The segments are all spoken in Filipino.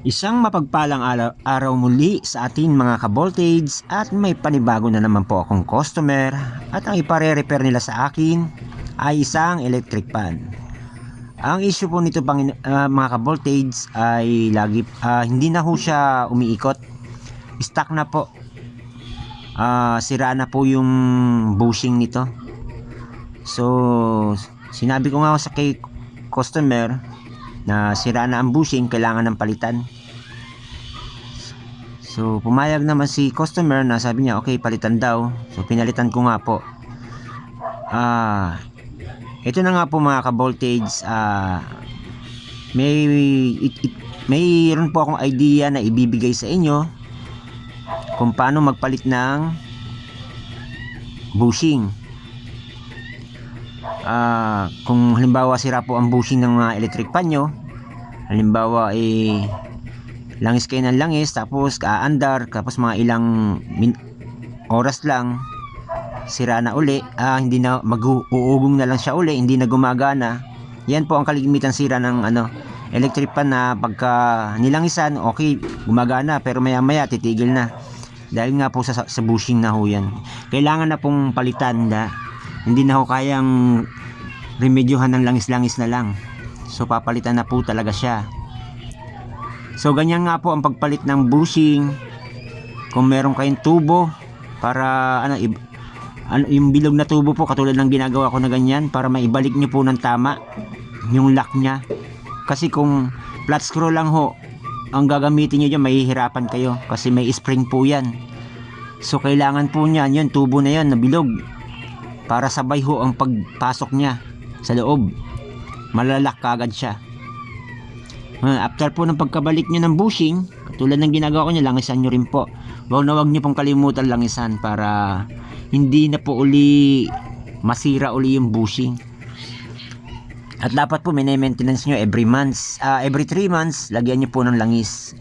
Isang mapagpalang araw muli sa atin mga ka-voltage at may panibago na naman po akong customer at ang ipare-repair nila sa akin ay isang electric fan. Ang issue po nito mga ka-voltage ay hindi na ho siya umiikot. Stuck na po. Sira na po yung bushing nito. So sinabi ko nga sa kay customer na sira na ang bushing, kailangan ng palitan. So pumayag naman si customer na sabi niya okay, palitan daw. So pinalitan ko nga po. Ito na nga po mga ka-voltage, mayroon po akong idea na ibibigay sa inyo kung paano magpalit ng bushing. Kung halimbawa sira po ang bushing ng mga electric fan nyo, halimbawa langis kayo ng langis, tapos kaandar, tapos mga ilang oras lang sira na uli, hindi na mag-uugong na lang siya uli, hindi na gumagana. Yan po ang kalimitan sira ng electric fan, na pagka nilangisan okay, gumagana, pero maya maya titigil na dahil nga po sa bushing na ho yan. Kailangan na pong palitan hindi na ho kayang remedyohan ng langis-langis na lang. So papalitan na po talaga siya. So ganyan nga po ang pagpalit ng bushing. Kung meron kayong tubo para yung bilog na tubo po, katulad ng ginagawa ko na ganyan, para maibalik nyo po ng tama yung lock nya. Kasi kung flat screw lang ho ang gagamitin nyo dyan, mahihirapan kayo kasi may spring po yan. So kailangan po nyan yun, tubo na yan na bilog, para sabay ho ang pagpasok niya sa loob, malalak kagad siya. After po ng pagkabalik nyo ng bushing, katulad ng ginagawa ko nyo, langisan nyo rin po. Wag nyo pong kalimutan langisan para hindi na po uli masira uli yung bushing. At dapat po maintenance nyo every months, every 3 months lagyan nyo po ng langis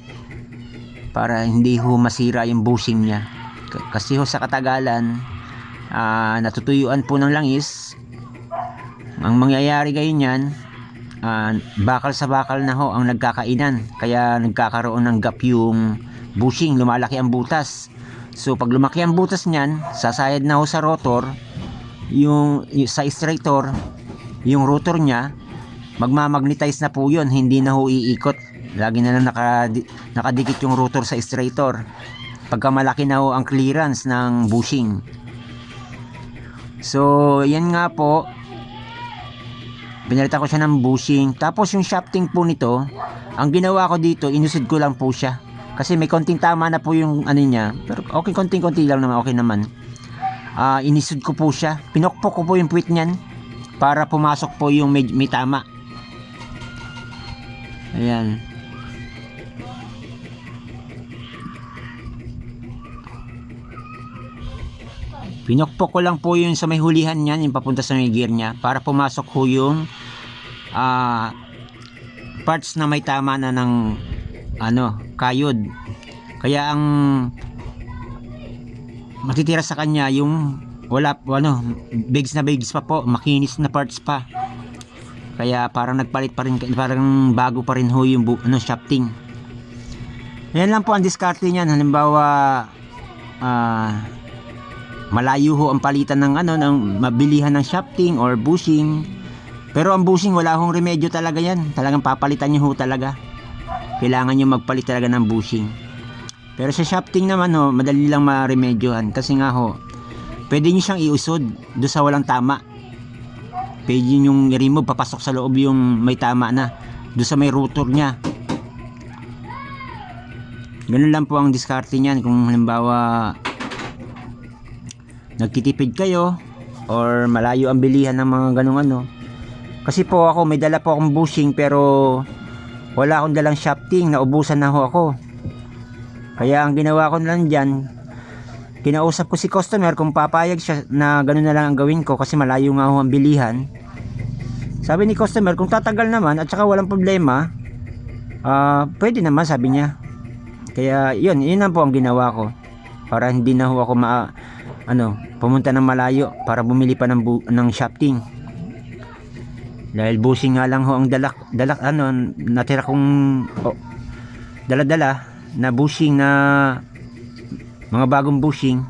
para hindi ho masira yung bushing nya. Kasi ho sa katagalan, natutuyuan po ng langis, ang mangyayari ganyan, bakal sa bakal na ho ang nagkakainan, kaya nagkakaroon ng gap yung bushing, lumalaki ang butas. So pag lumaki ang butas niyan, sasayad na ho sa rotor, yung sa stator, yung rotor nya magmamagnetize na po yun, hindi na ho iikot. Lagi na lang nakadikit yung rotor sa stator pagka malaki na ho ang clearance ng bushing. So yan nga po, pinalitan ko siya ng bushing. Tapos yung shafting po nito, ang ginawa ko dito, inusid ko lang po siya kasi may konting tama na po yung niya, pero okay, konting-konti lang naman, okay naman. Inisud ko po siya, pinokpok ko po yung puwit niyan para pumasok po yung may tama. Ayan. Pinokpok ko lang po yung sa may hulihan niyan, yung papunta sa may gear niya, para pumasok ho yung parts na may tama na ng kayod. Kaya ang matitira sa kanya yung bigs na bigs pa po, makinis na parts pa. Kaya parang nagpalit pa rin, parang bago pa rin ho yung shafting. Yan lang po ang diskarte niyan. Halimbawa malayo ho ang palitan ng mabilihan ng shafting or bushing. Pero ang bushing, wala hong remedyo talaga yan. Talagang papalitan nyo ho talaga. Kailangan nyo magpalit talaga ng bushing. Pero sa shafting naman ho, madali lang maremedyohan. Kasi nga ho, pwede nyo siyang iusod doon sa walang tama. Pwede nyo i-remove, papasok sa loob yung may tama na, doon sa may rotor nya. Ganun lang po ang diskarte niyan. Kung halimbawa nagtitipid kayo or malayo ang bilihan ng mga ganung kasi po ako may dala po akong bushing pero wala akong dalang shafting, naubusan na ho ako. Kaya ang ginawa ko lang dyan, kinausap ko si customer kung papayag siya na ganun na lang ang gawin ko kasi malayo nga ho ang bilihan. Sabi ni customer kung tatagal naman at saka walang problema, pwede naman, sabi niya. Kaya yun lang po ang ginawa ko para hindi na ho ako pumunta ng malayo para bumili pa ng shafting. Dahil bushing nga lang ho ang natira kong dala-dala na bushing, na mga bagong bushing.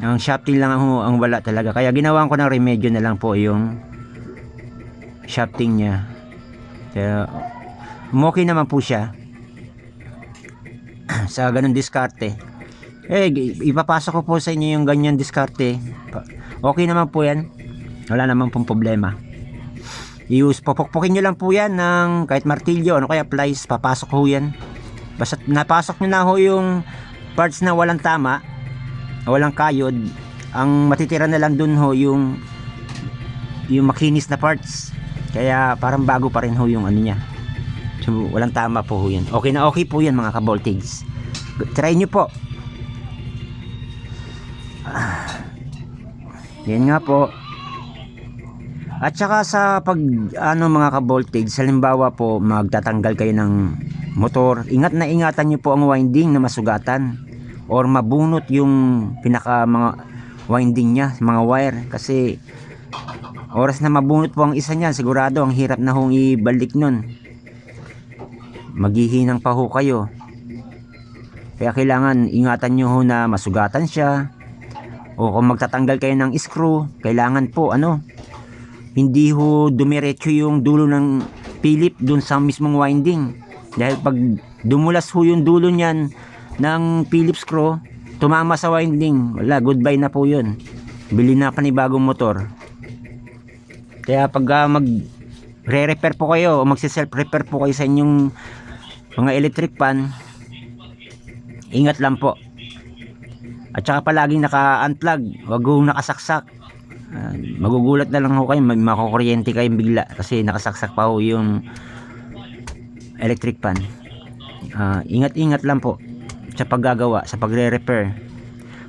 Ang shafting lang ang wala talaga, kaya ginawan ko ng remedyo na lang po yung shafting niya. Kaya okay naman po siya sa ganun diskarte. Ipapasok ko po sa inyo yung ganyan diskarte. Okay naman po yan, wala naman pong problema. Popokpokin nyo lang po yan ng kahit martilyo, ano kaya plies, papasok ho yan. Basta napasok nyo na ho yung parts na walang tama, walang kayod, ang matitira na lang dun ho yung makinis na parts. Kaya parang bago pa rin ho yung ano niya. So, walang tama po ho yan. Okay na okay po yan mga ka-voltage. Try nyo po. Yan nga po. At saka sa pag mga ka-voltage, halimbawa po magtatanggal kayo ng motor, ingat na ingatan nyo po ang winding na masugatan or mabunot yung pinaka mga winding nya, mga wire, kasi oras na mabunot po ang isa niyan, sigurado ang hirap na hong ibalik nun, maghihinang pa ho kayo. Kaya kailangan ingatan nyo ho na masugatan siya, o kung magtatanggal kayo ng screw, kailangan po hindi ho dumiretso yung dulo ng Philip dun sa mismong winding, dahil pag dumulas ho yung dulo niyan ng Phillips screw, tumama sa winding, wala, goodbye na po yun, bili na panibagong motor. Kaya pag re-repair po kayo o magsi-self-repair po kayo sa inyong mga electric pan, ingat lang po. At saka palaging naka-unplug, wag ho nakasaksak. Magugulat na lang ho kayo, makukuryente kayo bigla kasi nakasaksak pa ho yung electric pan. Ingat-ingat lang po sa paggagawa, sa pagre-repair.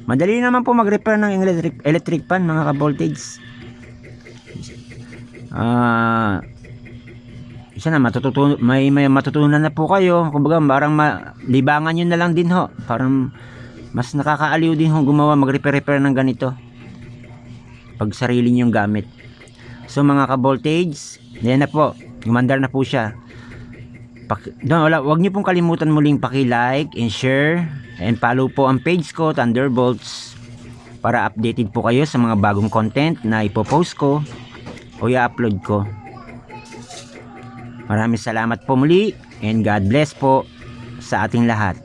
Madali naman po mag-repair ng electric pan mga ka-voltage. Isa na may matutunan na po kayo. Kumbaga parang libangan nyo na lang din ho, parang mas nakakaaliw din ho gumawa, mag-repair ng ganito pag sarili nyong gamit. So mga ka-voltage, yan na po, gumandar na po siya. Wag nyo pong kalimutan muling paki-like and share and follow po ang page ko, Thunderbolts, para updated po kayo sa mga bagong content na ipopost ko o i-upload ko. Maraming salamat po muli and God bless po sa ating lahat.